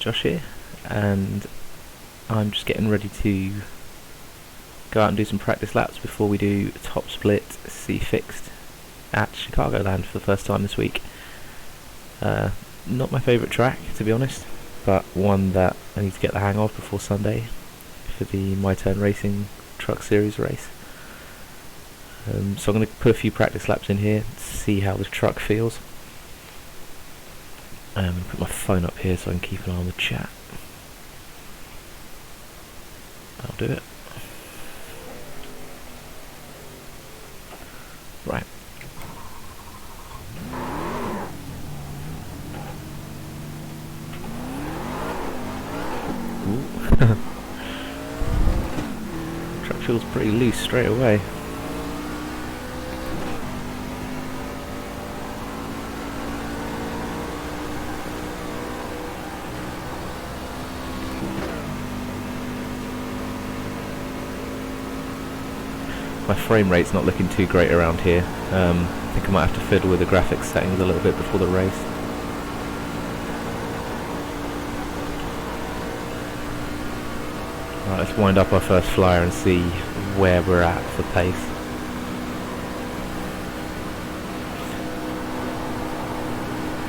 Josh here, and I'm just getting ready to go out and do some practice laps before we do top split C fixed at Chicagoland for the first time this week. Not my favourite track, to be honest, but one that I need to get the hang of before Sunday for the My Turn Racing Truck Series race. So I'm going to put a few practice laps in here to see how the truck feels. I'm going to put my phone up here so I can keep an eye on the chat. I'll do it. Right. Ooh. Truck feels pretty loose straight away. My frame rate's not looking too great around here. I think I might have to fiddle with the graphics settings a little bit before the race. Right, let's wind up our first flyer and see where we're at for pace.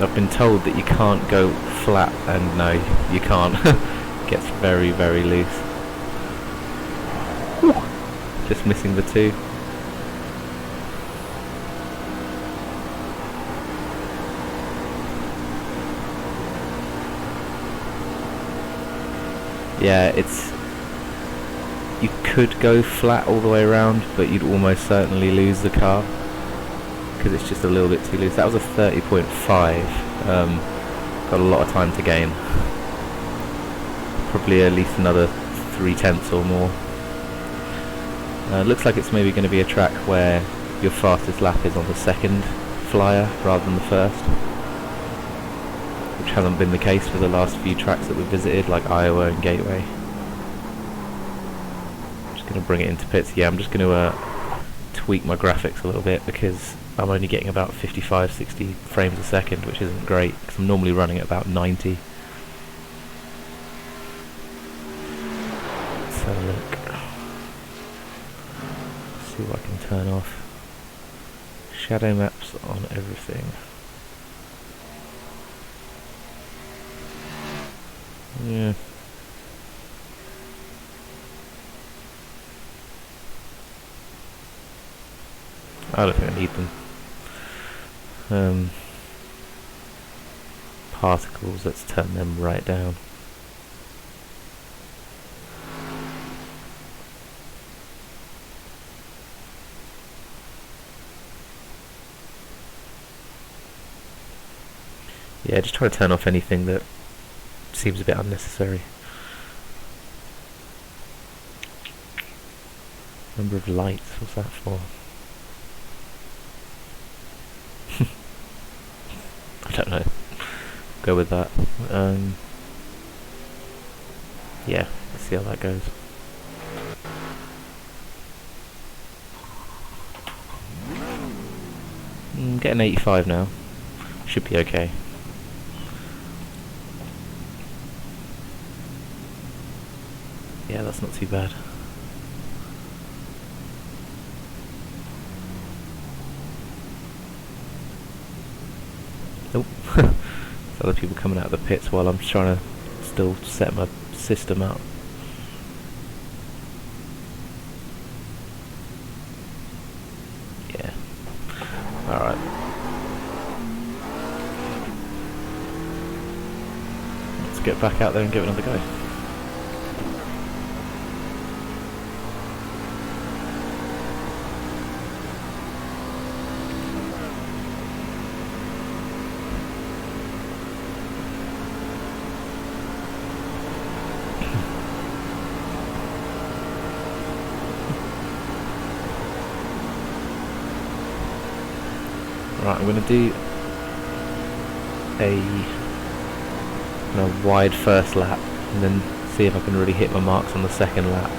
I've been told that you can't go flat, and no, you can't. It gets very, very loose. Just missing the two. Yeah, you could go flat all the way around, but you'd almost certainly lose the car because it's just a little bit too loose. That was a 30.5. Got a lot of time to gain. Probably at least another 3/10 or more. Looks like it's maybe going to be a track where your fastest lap is on the second flyer rather than the first, which hasn't been the case for the last few tracks that we've visited, like Iowa and Gateway. I'm just going to bring it into pits. Yeah, I'm just going to tweak my graphics a little bit because I'm only getting about 55-60 frames a second, which isn't great because I'm normally running at about 90. Let's have a look. See what I can turn off. Shadow maps on everything. Yeah. I don't think I need them. Particles, let's turn them right down. Yeah, just try to turn off anything that seems a bit unnecessary. Number of lights, what's that for? I don't know. Go with that. Yeah, let's see how that goes. Getting 85 now. Should be okay. Yeah, that's not too bad. Nope. There's other people coming out of the pits while I'm trying to still set my system up. Yeah. Alright. Let's get back out there and give it another go. Right, I'm going to do a wide first lap and then see if I can really hit my marks on the second lap.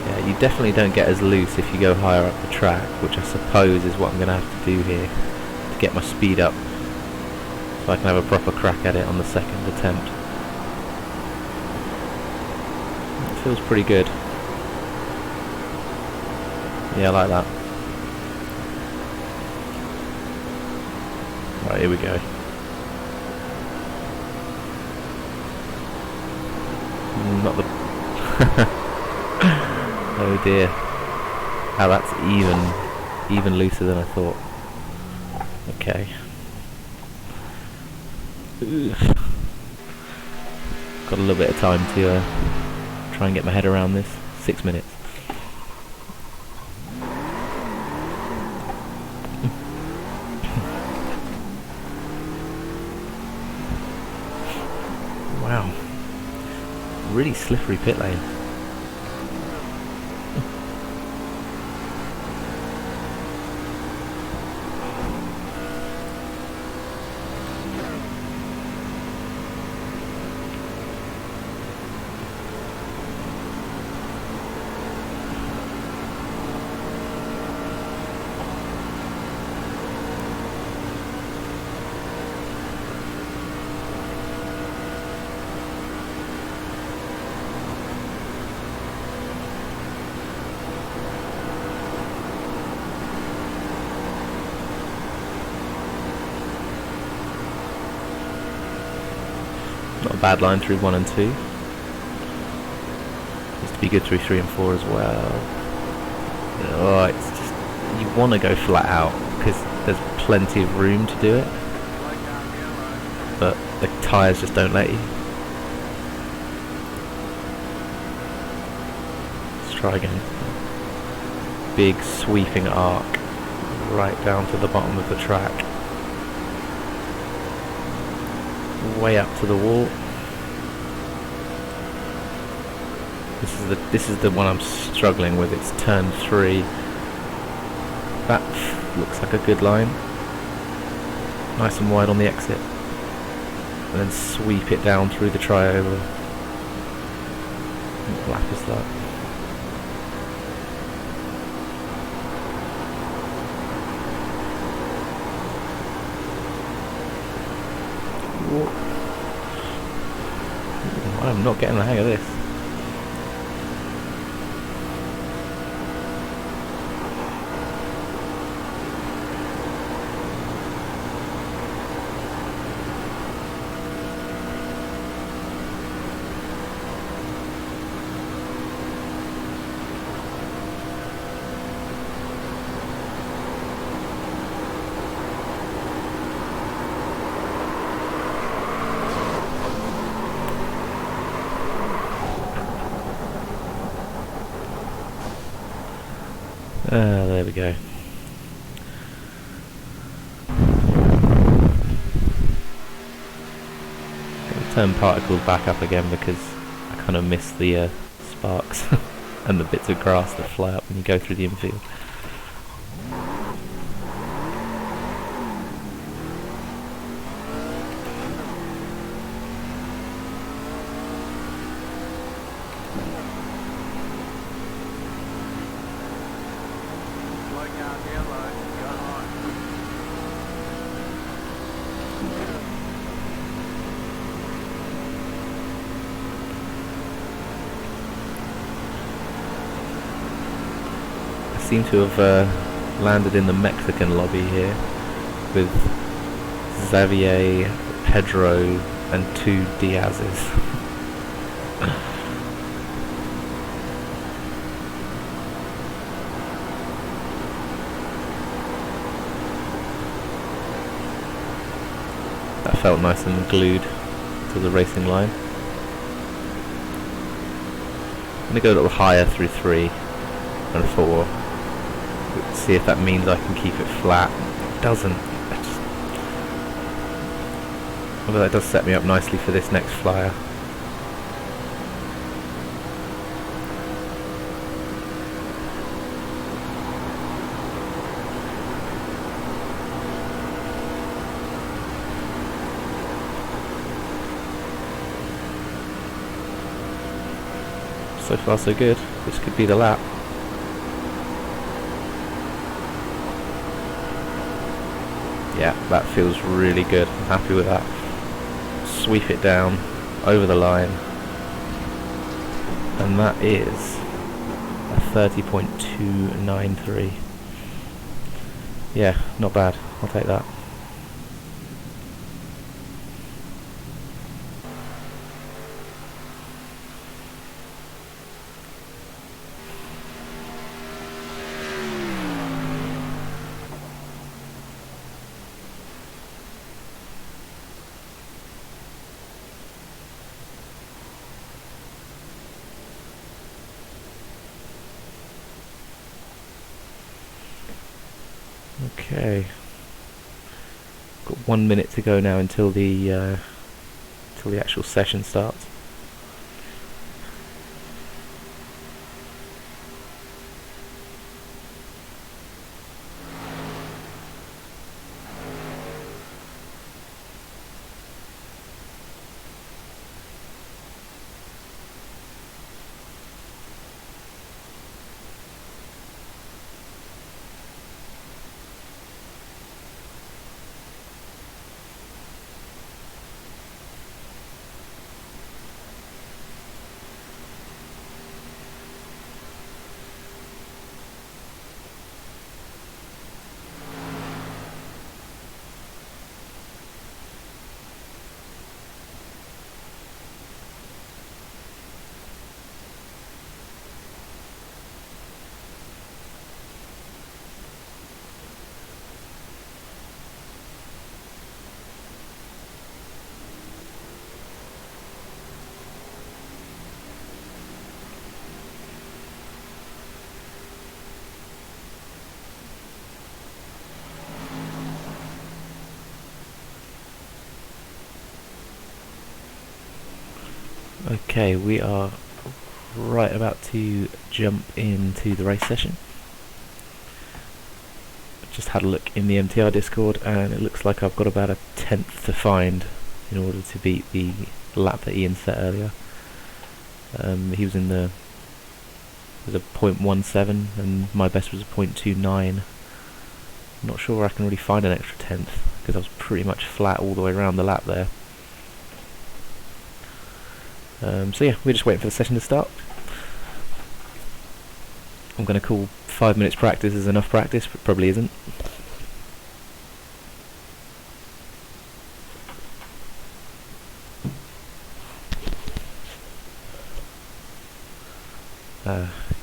Yeah, you definitely don't get as loose if you go higher up the track, which I suppose is what I'm going to have to do here to get my speed up. So so I can have a proper crack at it on the second attempt. It feels pretty good. Yeah, I like that. Right, here we go. Not the... Oh dear. Oh, that's even looser than I thought. Okay. Ooh. Got a little bit of time to try and get my head around this. 6 minutes. Wow. Really slippery pit lane. Not a bad line through 1 and 2. Needs to be good through 3 and 4 as well. Oh, it's just, you want to go flat out because there's plenty of room to do it, but the tyres just don't let you. Let's try again. Big sweeping arc right down to the bottom of the track. Way up to the wall. This is the one I'm struggling with. It's turn 3. That looks like a good line. Nice and wide on the exit. And then sweep it down through the triover. What lap is that? I'm not getting the hang of this. There we go. I'll turn particles back up again because I kind of miss the sparks and the bits of grass that fly up when you go through the infield. Seem to have landed in the Mexican lobby here with Xavier, Pedro and 2 Diazes. That felt nice and glued to the racing line. I'm going to go a little higher through 3 and 4. See if that means I can keep it flat. It doesn't. Although that does set me up nicely for this next flyer. So far so good. This could be the lap. Yeah. That feels really good. I'm happy with that. Sweep it down over the line, and that is a 30.293. Yeah, not bad. I'll take that. Okay, got 1 minute to go now until the actual session starts. Okay, we are right about to jump into the race session. Just had a look in the MTR Discord, and it looks like I've got about a tenth to find in order to beat the lap that Ian set earlier. He was in the a 0.17 and my best was a 0.29. I'm not sure I can really find an extra tenth because I was pretty much flat all the way around the lap there. So yeah, we're just waiting for the session to start. I'm going to call 5 minutes practice as enough practice, but probably isn't.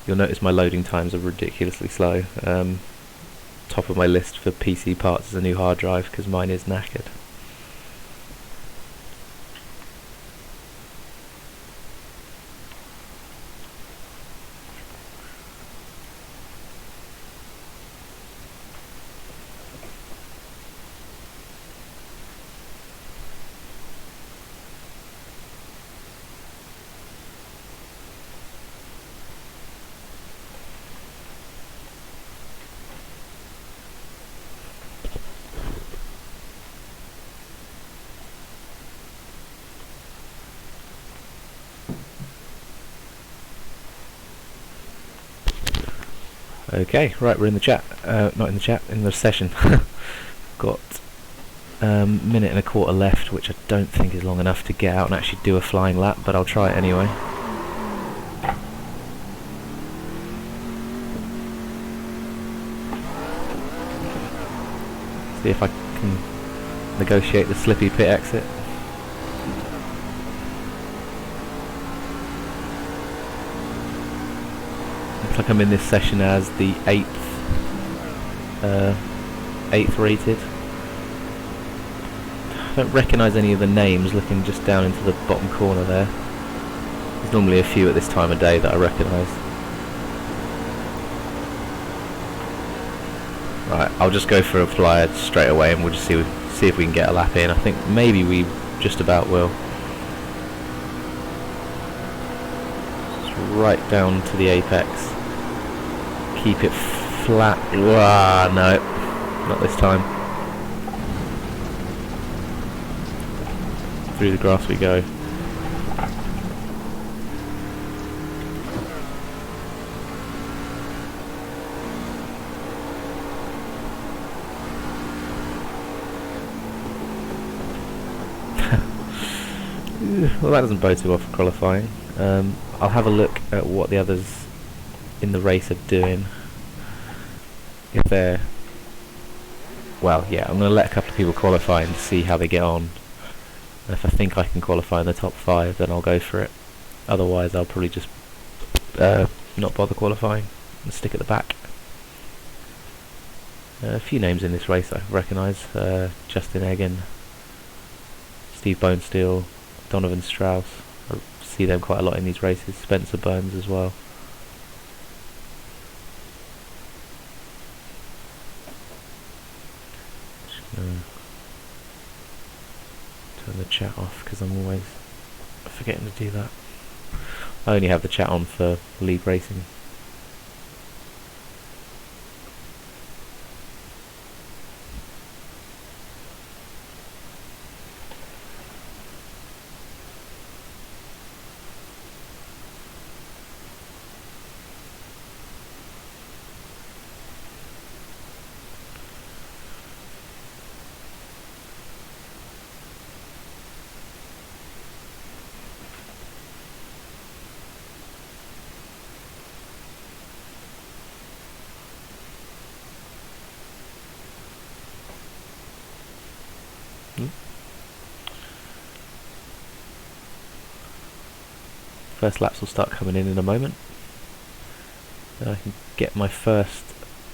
You'll notice my loading times are ridiculously slow. Top of my list for PC parts is a new hard drive because mine is knackered. Okay, right, we're in the chat. Not in the chat, in the session. Got a minute and a quarter left, which I don't think is long enough to get out and actually do a flying lap, but I'll try it anyway. See if I can negotiate the slippy pit exit. Looks like I'm in this session as the 8th rated. I don't recognise any of the names looking just down into the bottom corner there. There's normally a few at this time of day that I recognise. Right, I'll just go for a flyer straight away and we'll just see if we can get a lap in. I think maybe we just about will. Just right down to the apex. Keep it flat. Ah, no, not this time. Through the grass we go. Well, that doesn't bode too well for qualifying. I'll have a look at what the others in the race are doing. If they're... Well, yeah, I'm going to let a couple of people qualify and see how they get on. And if I think I can qualify in the top 5, then I'll go for it. Otherwise, I'll probably just not bother qualifying and stick at the back. A few names in this race I recognise. Justin Egan, Steve Bonesteel, Donovan Strauss. I see them quite a lot in these races. Spencer Burns as well. Just gonna turn the chat off because I'm always forgetting to do that. I only have the chat on for league racing. First laps will start coming in a moment. Then I can get my first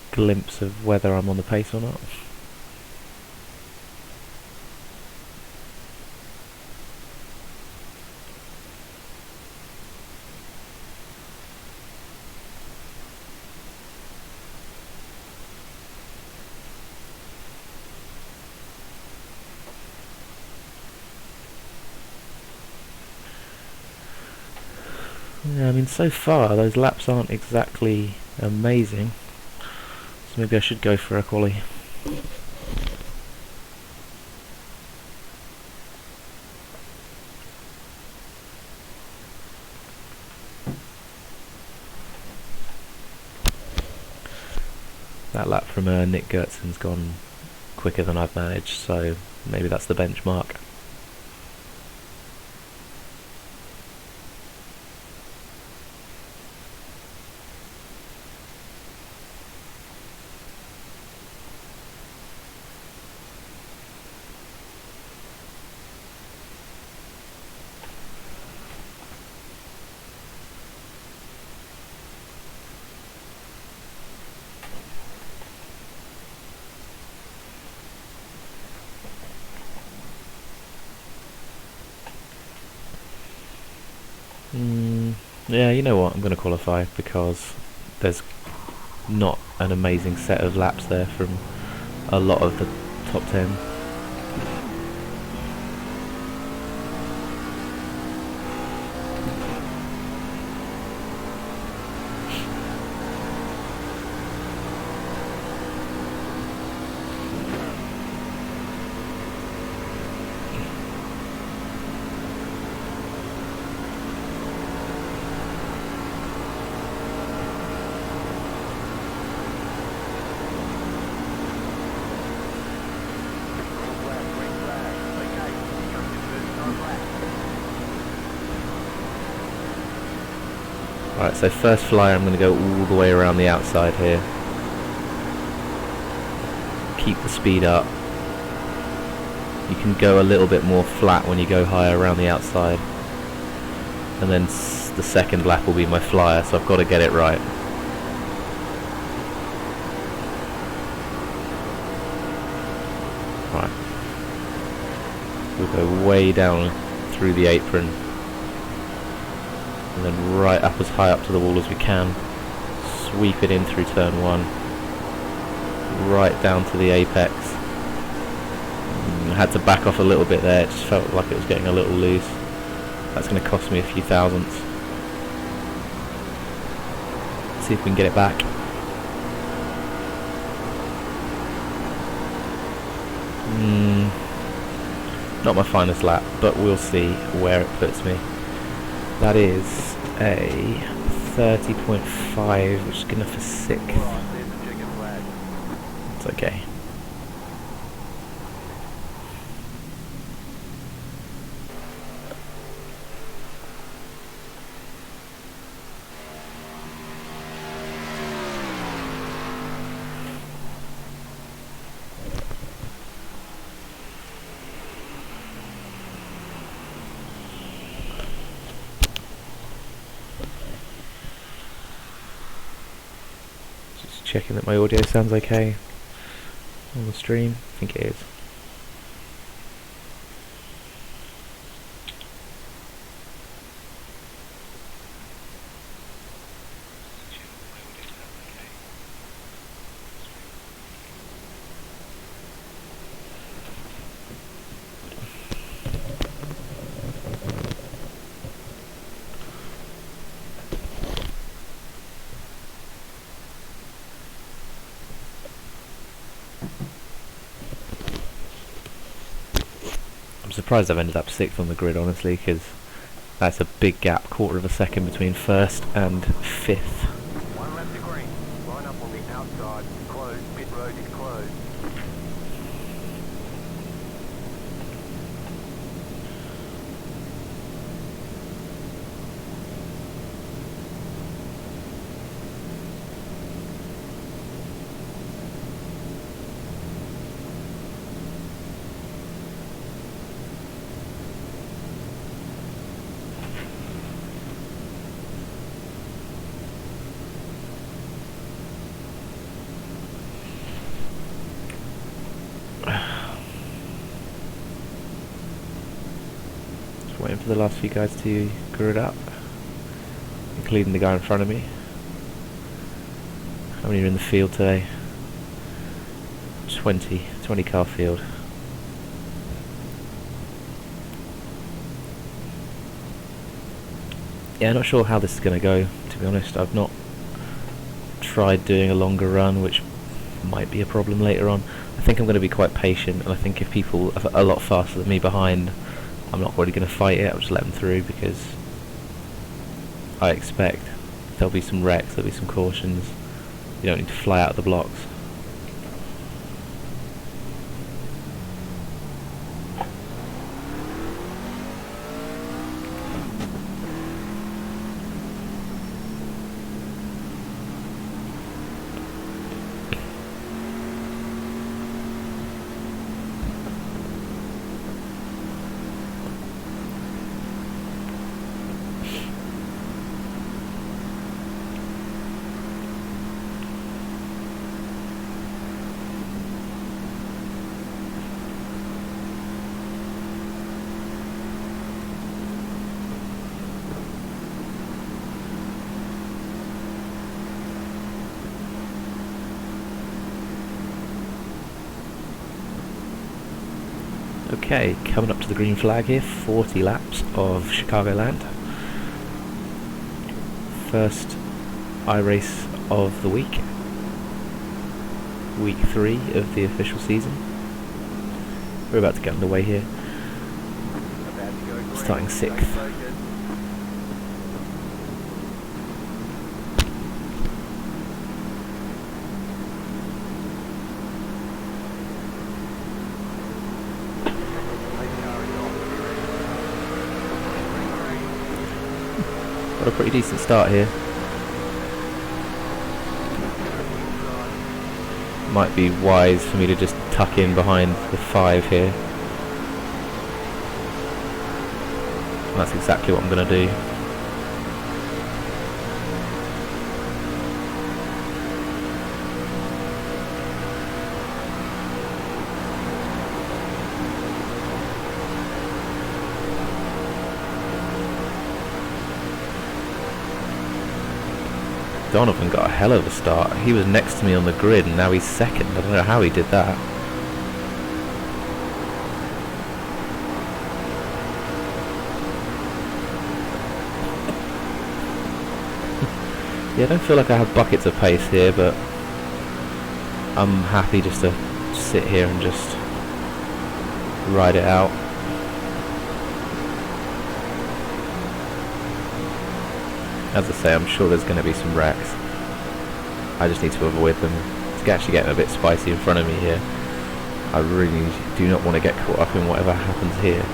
glimpse of whether I'm on the pace or not. Yeah, I mean, so far those laps aren't exactly amazing, so maybe I should go for a quali. That lap from Nick Gertson's gone quicker than I've managed, so maybe that's the benchmark. Yeah, you know what, I'm going to qualify because there's not an amazing set of laps there from a lot of the top 10. Alright, so first flyer I'm going to go all the way around the outside here. Keep the speed up. You can go a little bit more flat when you go higher around the outside. And then the second lap will be my flyer, so I've got to get it right. Right. We'll go way down through the apron. And then right up as high up to the wall as we can. Sweep it in through turn 1. Right down to the apex. I had to back off a little bit there, it just felt like it was getting a little loose. That's going to cost me a few thousandths. See if we can get it back. Not my finest lap, but we'll see where it puts me. That is a 30.5, which is good enough for 6th. It's okay. checking that my audio sounds okay on the stream. I think it is. I'm surprised I've ended up 6th on the grid, honestly, because that's a big gap, quarter of a second between 1st and 5th. One left to green. Line up on the outside. Closed. Pit road is closed. Just waiting for the last few guys to grid up, including the guy in front of me. How many are in the field today? 20 car field. Yeah, not sure how this is going to go, to be honest. I've not tried doing a longer run, which might be a problem later on. I think I'm going to be quite patient, and I think if people are a lot faster than me behind, I'm not really going to fight it. I'll just let them through, because I expect there'll be some wrecks, there'll be some cautions. You don't need to fly out of the blocks. Okay, coming up to the green flag here, 40 laps of Chicagoland. First iRace of the week. Week 3 of the official season. We're about to get underway here. Starting 6th. Got a pretty decent start here. Might be wise for me to just tuck in behind the 5 here. And that's exactly what I'm going to do. Donovan got a hell of a start. He was next to me on the grid and now he's second. I don't know how he did that. Yeah, I don't feel like I have buckets of pace here, but I'm happy just to sit here and just ride it out. As I say, I'm sure there's going to be some wrecks. I just need to avoid them. It's actually getting a bit spicy in front of me here. I really do not want to get caught up in whatever happens here.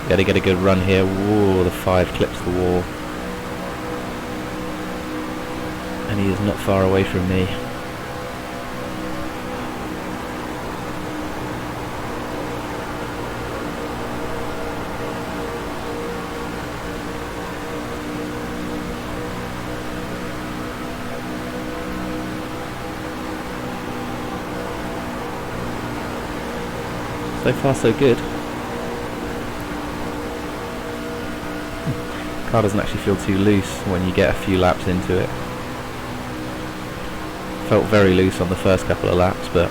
Might be able to get a good run here. Whoa, the 5 clips the wall. And he is not far away from me. So far so good. Car doesn't actually feel too loose when you get a few laps into it. Felt very loose on the first couple of laps, but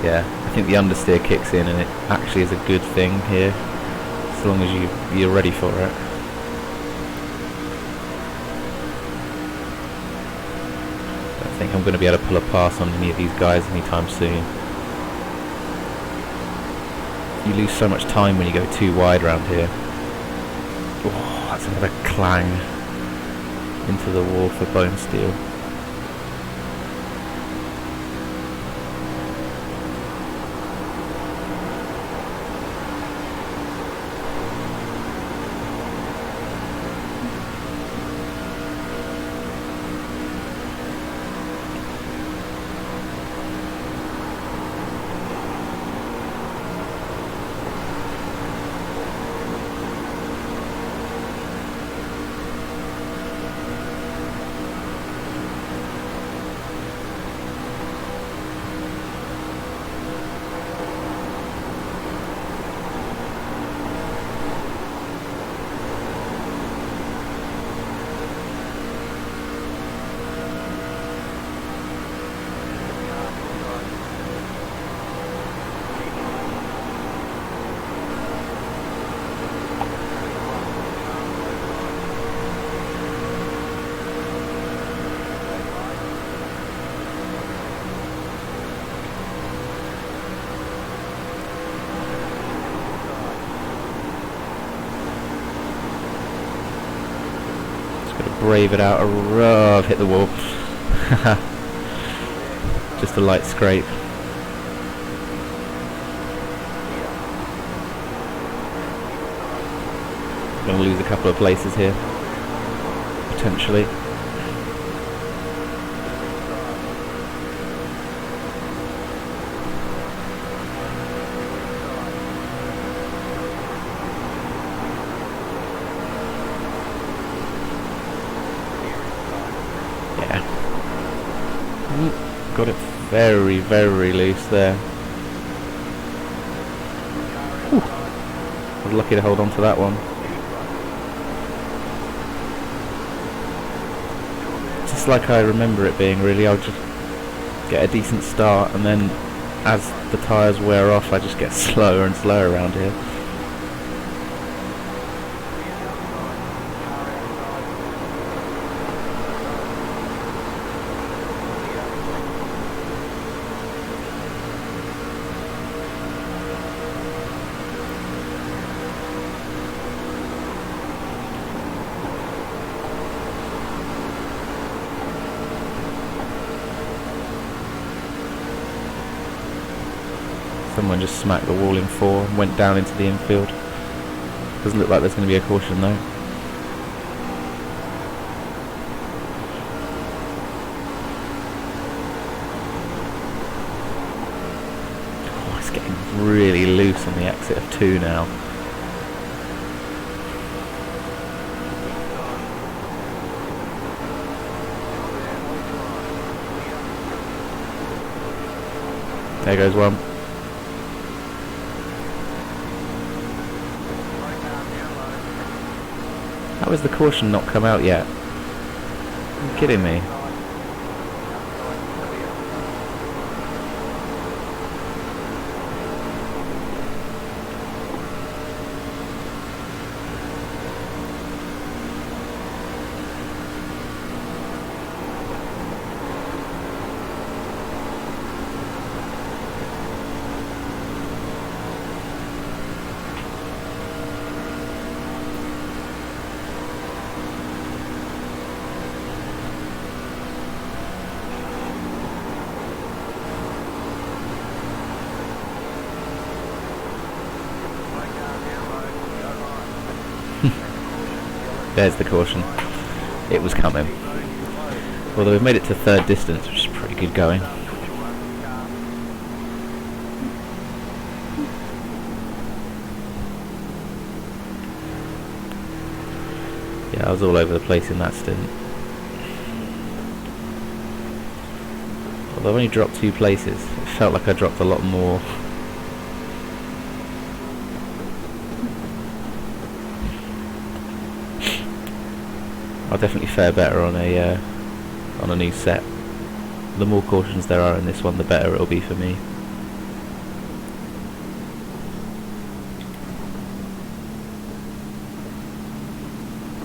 yeah, I think the understeer kicks in and it actually is a good thing here, as long as you're ready for it. I don't think I'm going to be able to pull a pass on any of these guys anytime soon. You lose so much time when you go too wide around here. Oh, that's another clang into the wall for bone steel. Brave it out. I've hit the wall. Just a light scrape. Going to lose a couple of places here, potentially. Got it very, very loose there. Whew. I was lucky to hold on to that one. Just like I remember it being, really. I'll just get a decent start, and then as the tyres wear off, I just get slower and slower around here. Someone just smacked the wall in 4 and went down into the infield. Doesn't look like there's going to be a caution though. Oh, it's getting really loose on the exit of 2 now. There goes one. How has the caution not come out yet? Are you kidding me? There's the caution. It was coming. Although we've made it to third distance, which is pretty good going. Yeah, I was all over the place in that stint. Although I've only dropped 2 places, it felt like I dropped a lot more. I'll definitely fare better on a new set. The more cautions there are in this one, the better it'll be for me.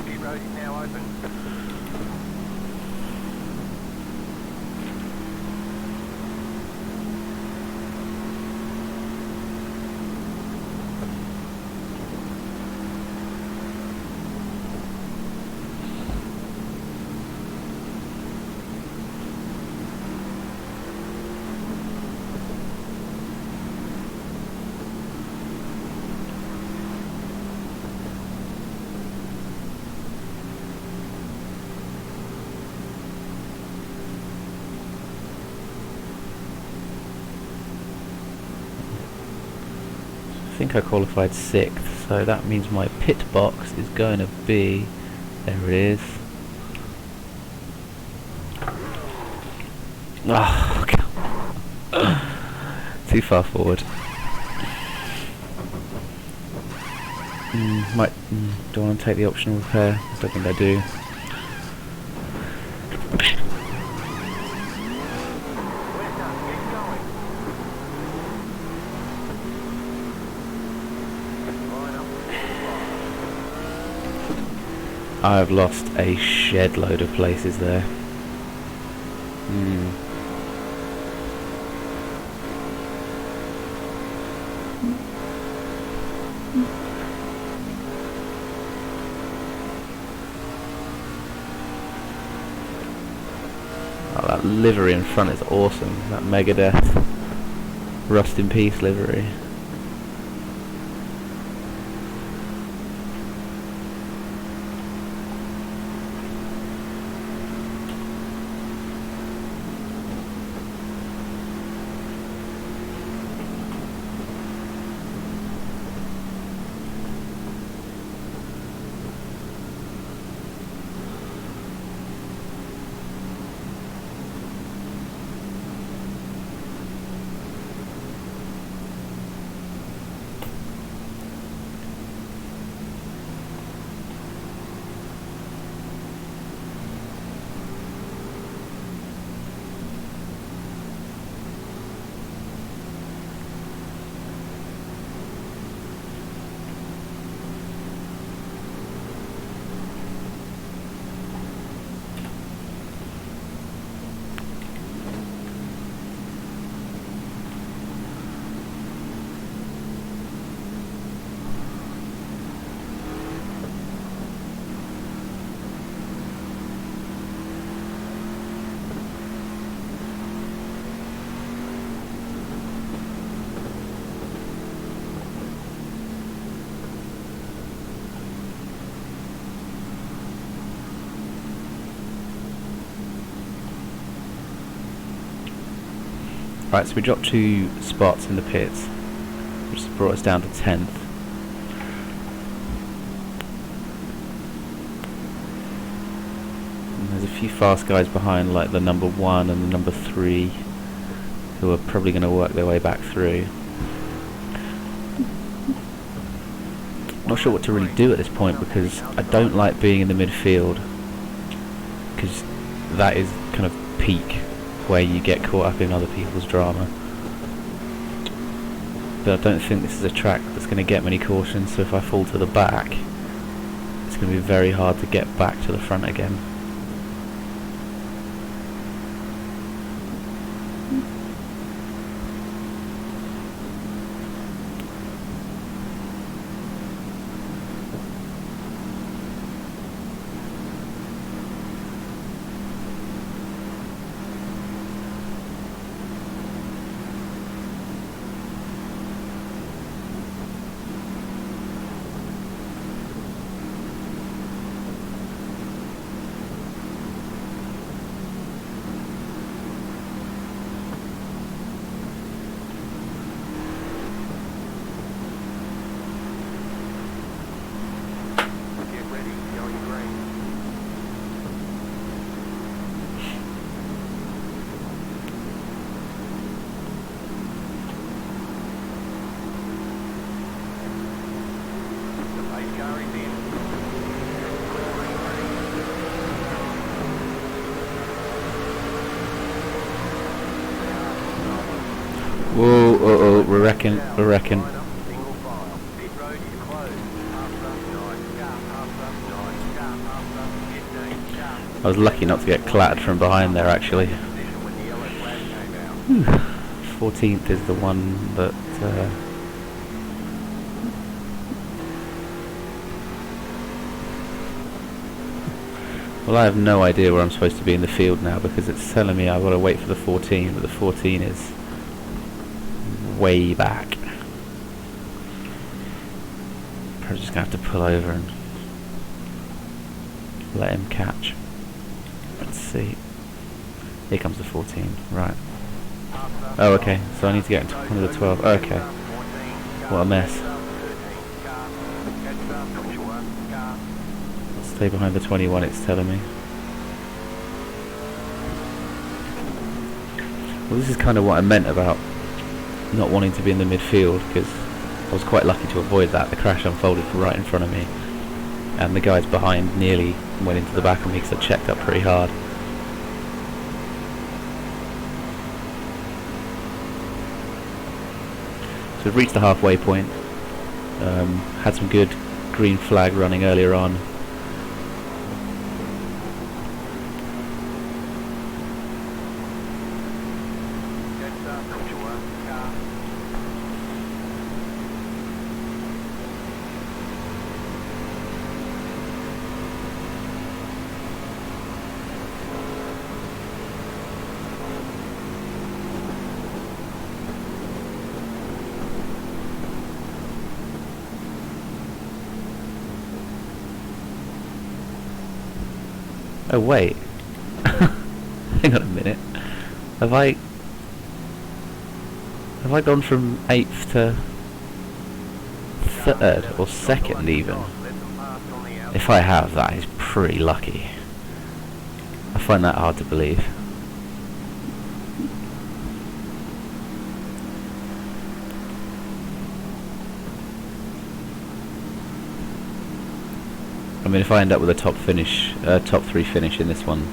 Pit road is now open. I think I qualified 6th, so that means my pit box is going to be... there it is. Oh, too far forward. Do I want to take the optional repair? I don't think I do. I have lost a shed load of places there. Oh, that livery in front is awesome. That Megadeth Rust in Peace livery. Right, so we dropped 2 spots in the pits, which has brought us down to 10th. And there's a few fast guys behind, like the number 1 and the number 3, who are probably going to work their way back through. Not sure what to really do at this point, because I don't like being in the midfield, because that is kind of peak where you get caught up in other people's drama. But I don't think this is a track that's going to get many cautions, so if I fall to the back, it's going to be very hard to get back to the front again. Whoa, we reckon. Line up, single file. Pit road is closed. After 9, car after 9, car after 15, car. I was lucky not to get clattered from behind there, actually. Position when the yellow flag came out. 14th is the one that... Well, I have no idea where I'm supposed to be in the field now, because it's telling me I've got to wait for the 14, but the 14 is way back. I'm just going to have to pull over and let him catch. Let's see. Here comes the 14, right. Oh, okay, so I need to get into one of the 12. Okay. What a mess. Stay behind the 21, it's telling me. Well, this is kind of what I meant about not wanting to be in the midfield, because I was quite lucky to avoid that. The crash unfolded right in front of me, and the guys behind nearly went into the back of me because I checked up pretty hard. So we've reached the halfway point. Had some good green flag running earlier on. Oh wait, hang on a minute. Have I gone from 8th to 3rd or 2nd even? If I have, that is pretty lucky. I find that hard to believe. I mean, if I end up with a top 3 finish in this one,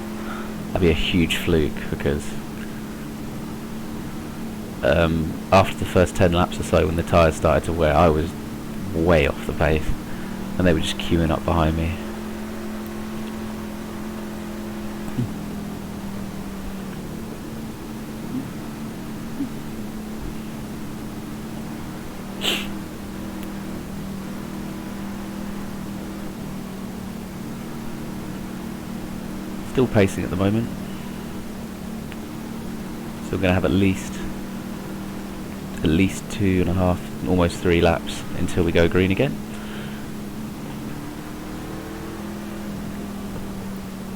that'd be a huge fluke, because after the first 10 laps or so, when the tyres started to wear, I was way off the pace, and they were just queuing up behind me. Still pacing at the moment, so we're going to have at least 2.5, almost 3 laps until we go green again.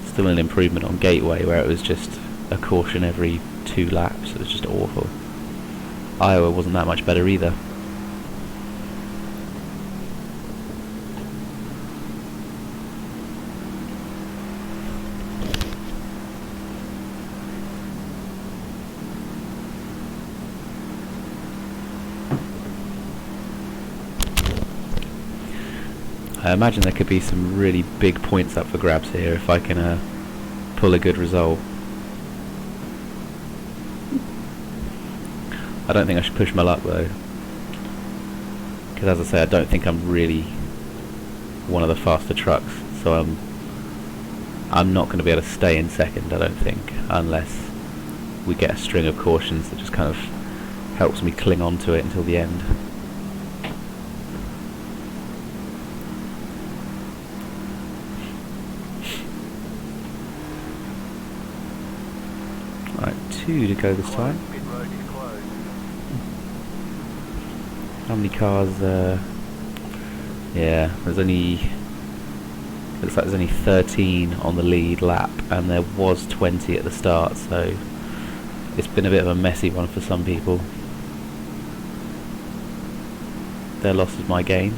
Still an improvement on Gateway, where it was just a caution every 2 laps. It was just awful. Iowa wasn't that much better either. I imagine there could be some really big points up for grabs here if I can pull a good result. I don't think I should push my luck though, because as I say, I don't think I'm really one of the faster trucks, so I'm not going to be able to stay in 2nd, I don't think, unless we get a string of cautions that just kind of helps me cling on to it until the end. Right, 2 to go this time. How many cars? Yeah, looks like there's only 13 on the lead lap, and there was 20 at the start, so it's been a bit of a messy one for some people. Their loss is my gain.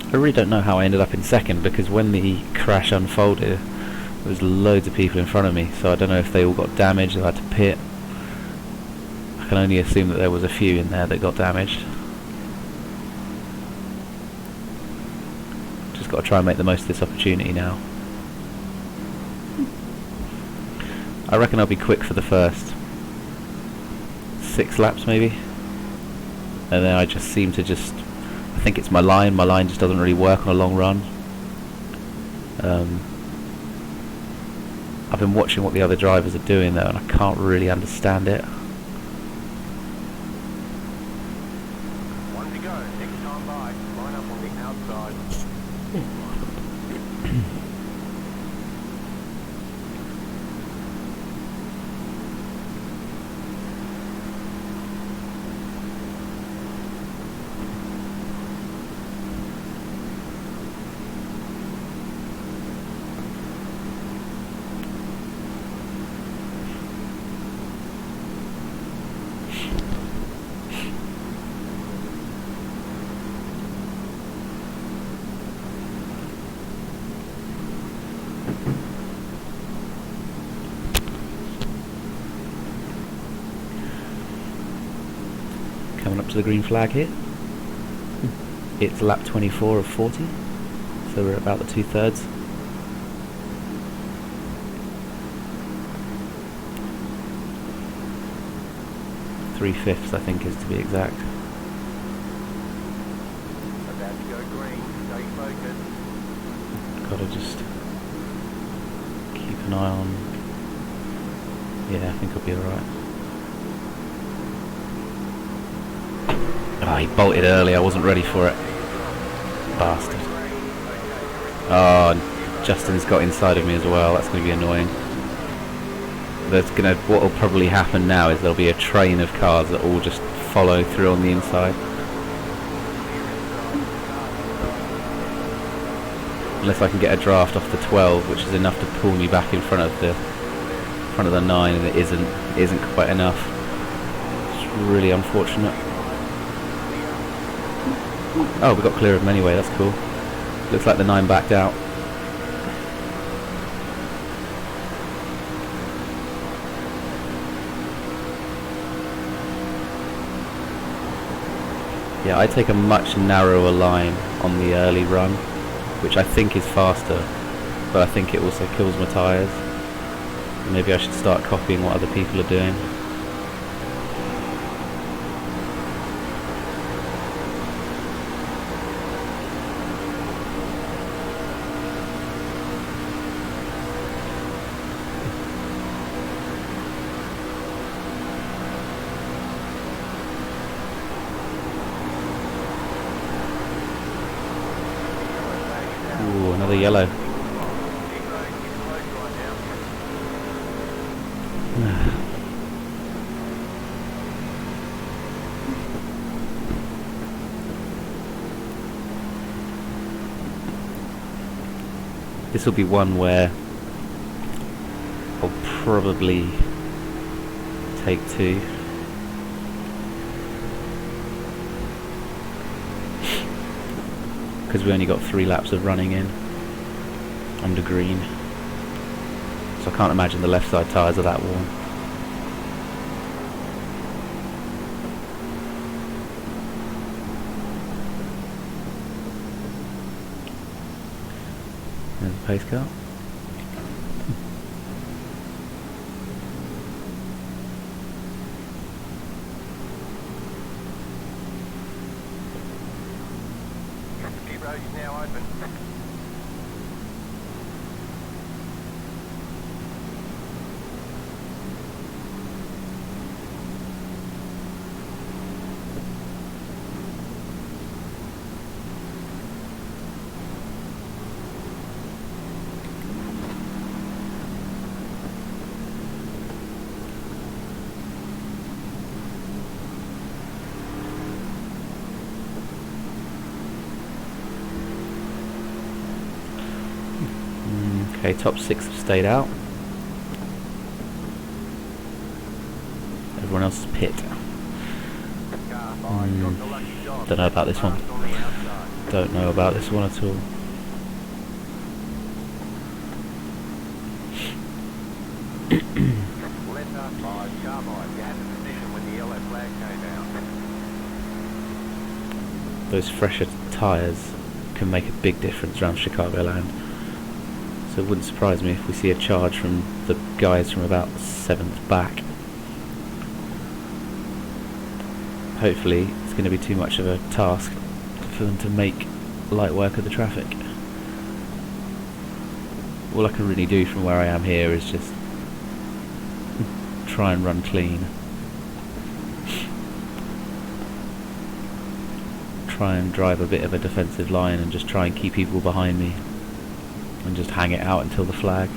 I really don't know how I ended up in 2nd, because when the crash unfolded, There was loads of people in front of me, so I don't know if they all got damaged or had to pit. I can only assume that there was a few in there that got damaged. Just got to try and make the most of this opportunity now. I reckon I'll be quick for the first 6 laps maybe, and then I just seem to I think it's my line just doesn't really work on a long run. I've been watching what the other drivers are doing though, and I can't really understand it. One to go, next time by, line up on the outside. Coming up to the green flag here. It's lap 24 of 40, so we're about the 2/3. Three-fifths, I think, is to be exact. About to go green, stay focused. Gotta just keep an eye on. Yeah, I think I'll be alright. Oh, he bolted early, I wasn't ready for it. Bastard. Oh, Justin's got inside of me as well, that's going to be annoying. What will probably happen now is there'll be a train of cars that all just follow through on the inside. Unless I can get a draft off the 12, which is enough to pull me back in front of the 9, and it isn't quite enough. It's really unfortunate. Oh, we got clear of them anyway, that's cool. Looks like the 9 backed out. Yeah, I take a much narrower line on the early run, which I think is faster, but I think it also kills my tyres. Maybe I should start copying what other people are doing. Ooh, another yellow. This will be one where I'll probably take 2. Because we only got 3 laps of running in under green, so I can't imagine the left side tyres are that warm. There's a pace car. Pit road is now open. Okay, top 6 have stayed out. Everyone else is pit. Don't know about this one. Don't know about this one at all. Letter 5, carbide. You had the position when the yellow flag came out. Those fresher tyres can make a big difference around Chicagoland. So it wouldn't surprise me if we see a charge from the guys from about 7th back. Hopefully it's going to be too much of a task for them to make light work of the traffic. All I can really do from where I am here is just try and run clean. Try and drive a bit of a defensive line and just try and keep people behind me and just hang it out until the flag.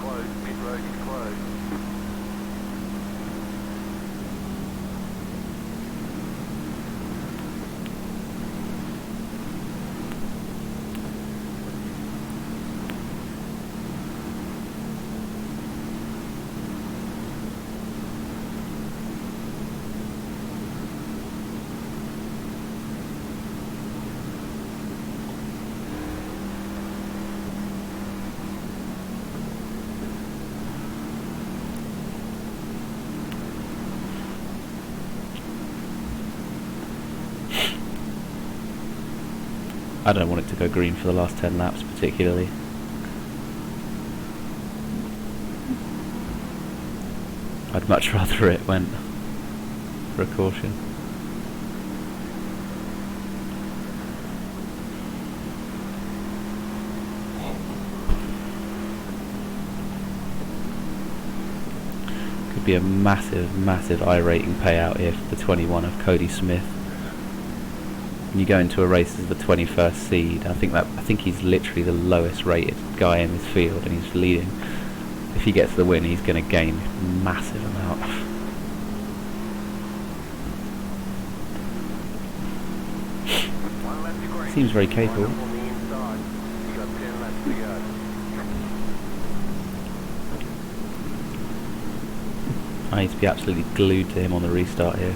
Closed, pit road is closed. I don't want it to go green for the last 10 laps particularly. I'd much rather it went for a caution. Could be a massive iRating payout here for the 21 of Cody Smith. You go into a race as the 21st seed. I think he's literally the lowest rated guy in this field, and he's leading. If he gets the win, he's going to gain a massive amount. Seems very capable. I need to be absolutely glued to him on the restart here.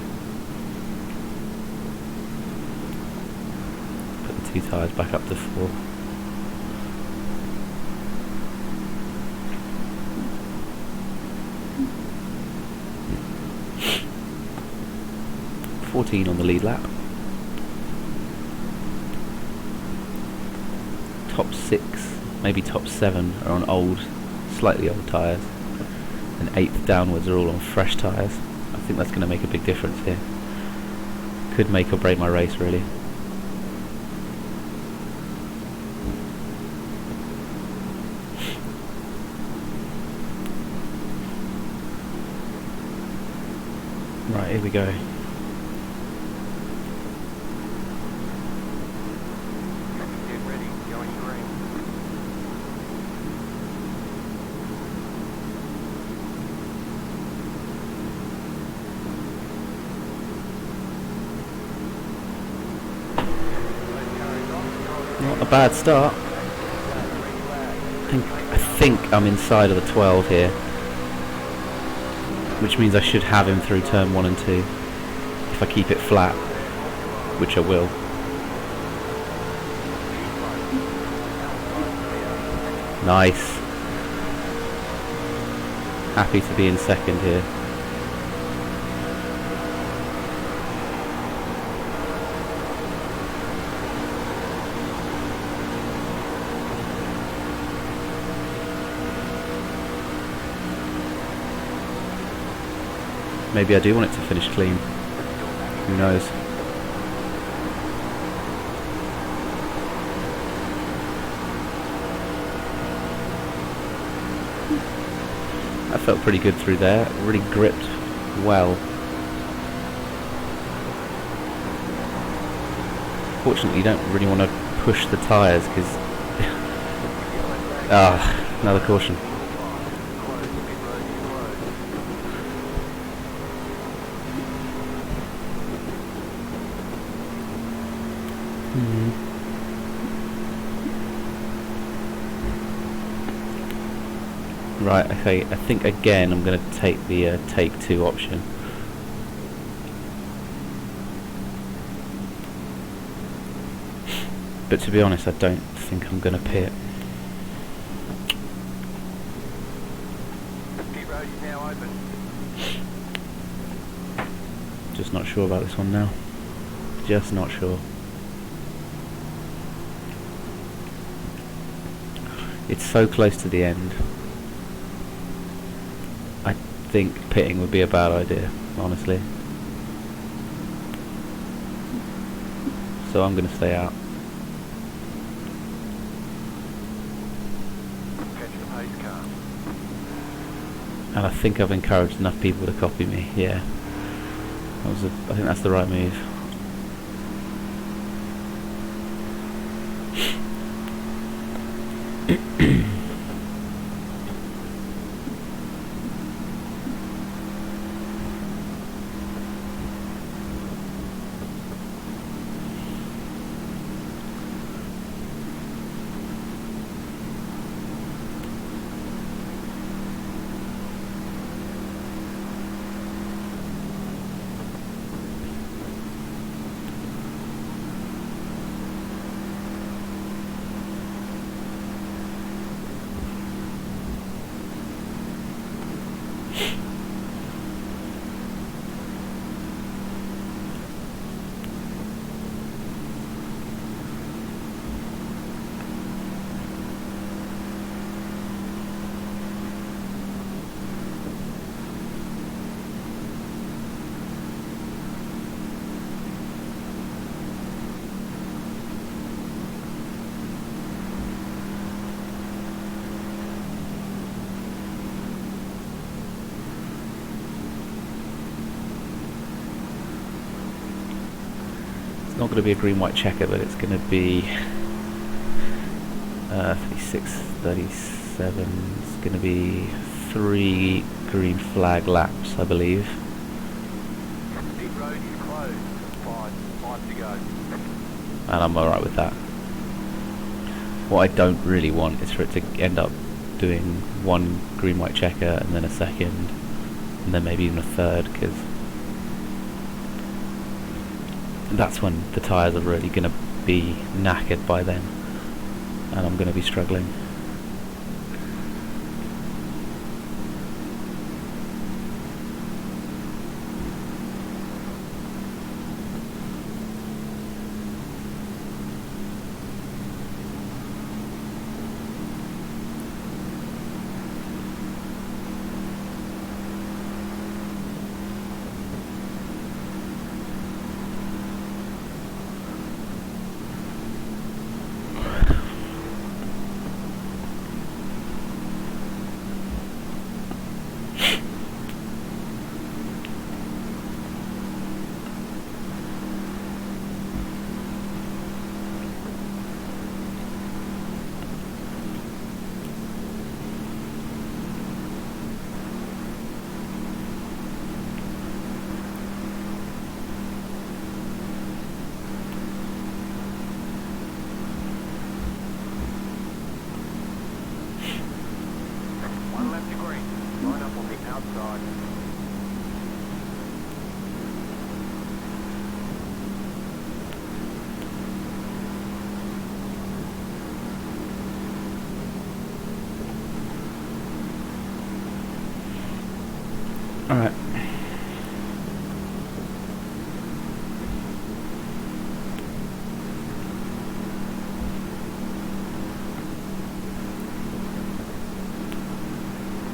2 tyres back up to 4. .14 on the lead lap. Top 6, maybe top 7 are on slightly old tyres, and 8th downwards are all on fresh tyres. I think that's going to make a big difference here. Could make or break my race really. Right, here we go. Get ready, going green. Not a bad start. I think I'm inside of the 12 here, which means I should have him through turn 1 and 2 if I keep it flat, which I will. Nice. Happy to be in second here. Maybe I do want it to finish clean. Who knows? That felt pretty good through there. Really gripped well. Fortunately, you don't really want to push the tyres because another caution. Right, okay, I think again I'm going to take the take two option. But to be honest, I don't think I'm going to pit. Pit road is now open. Just not sure about this one now. Just not sure. It's so close to the end. I think pitting would be a bad idea, honestly. So I'm going to stay out. Catch the pace car. And I think I've encouraged enough people to copy me, yeah. I think that's the right move. Not going to be a green-white checker, but it's going to be 36, 37. It's going to be 3 green flag laps, I believe. Pit road is closed. 5 to go. And I'm alright with that. What I don't really want is for it to end up doing 1 green-white checker and then a second, and then maybe even a third, because that's when the tyres are really going to be knackered by then, and I'm going to be struggling. outside. Alright.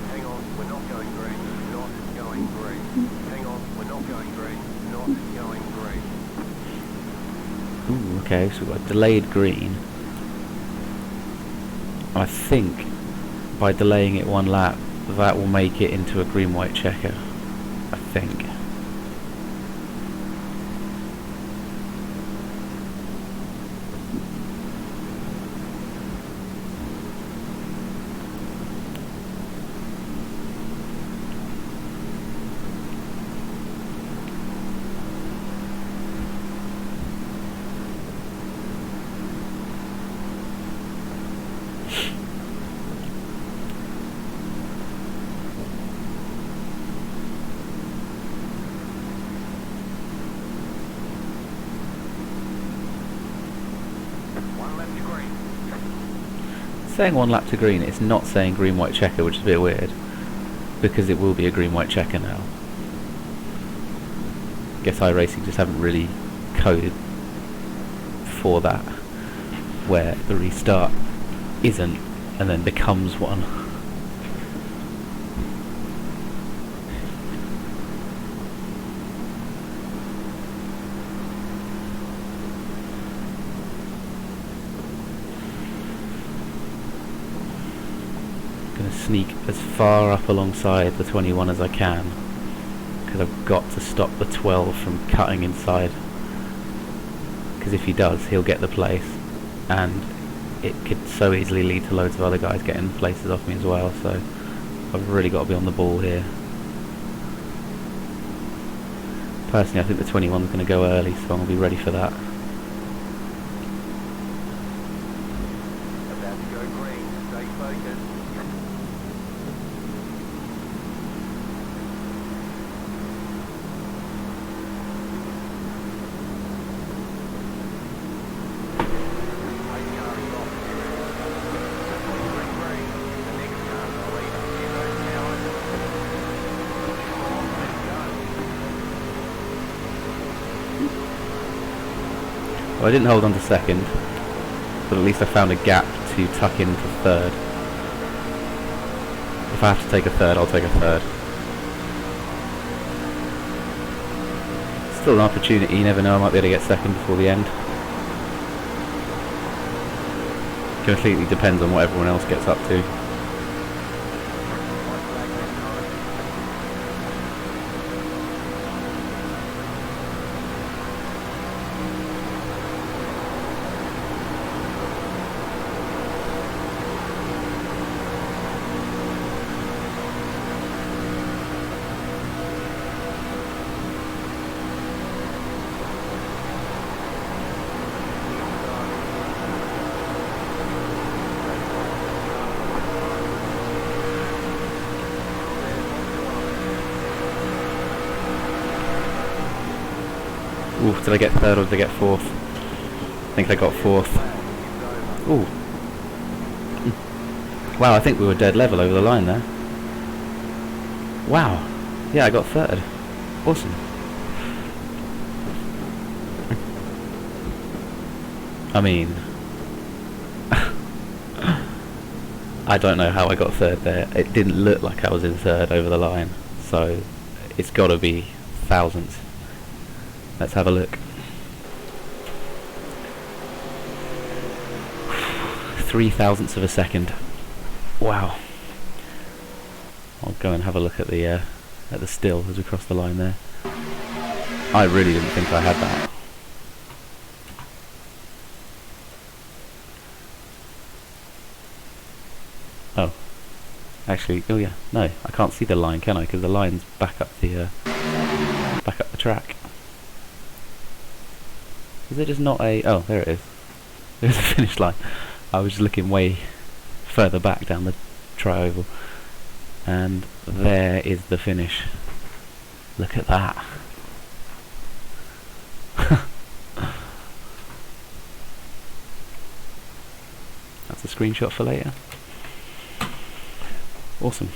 Hang on, we're not going green. Not going green. Hang on, we're not going green. Not going green. Ooh, okay, so we've got delayed green. I think by delaying it one lap, that will make it into a green-white checker. I think. saying 1 lap to green, it's not saying green white checker, which is a bit weird, because it will be a green white checker now. Guess iRacing just haven't really coded for that, where the restart isn't and then becomes one. Gonna sneak as far up alongside the 21 as I can, because I've got to stop the 12 from cutting inside, because if he does, he'll get the place, and it could so easily lead to loads of other guys getting places off me as well, so I've really got to be on the ball here. Personally, I think the 21's going to go early, so I'm going to be ready for that. About to go green. Stay focused. Well, I didn't hold on to second, but at least I found a gap to tuck into third. If I have to take a third, I'll take a third. Still an opportunity, you never know, I might be able to get second before the end. Completely depends on what everyone else gets up to. Ooh, did I get third or did I get fourth? I think I got fourth. Ooh. Wow, I think we were dead level over the line there. Wow. Yeah, I got third. Awesome. I mean, I don't know how I got third there. It didn't look like I was in third over the line, so it's got to be thousandths. Let's have a look. 0.003 of a second. Wow. I'll go and have a look at the still as we cross the line there. I really didn't think I had that. Oh. Actually, oh yeah, no, I can't see the line, can I? Because the line's back up the track. Is there just not a... oh, there it is. There's a finish line. I was just looking way further back down the tri-oval. And there is the finish. Look at that. That's a screenshot for later. Awesome.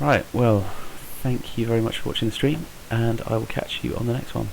Right, well, thank you very much for watching the stream, and I will catch you on the next one.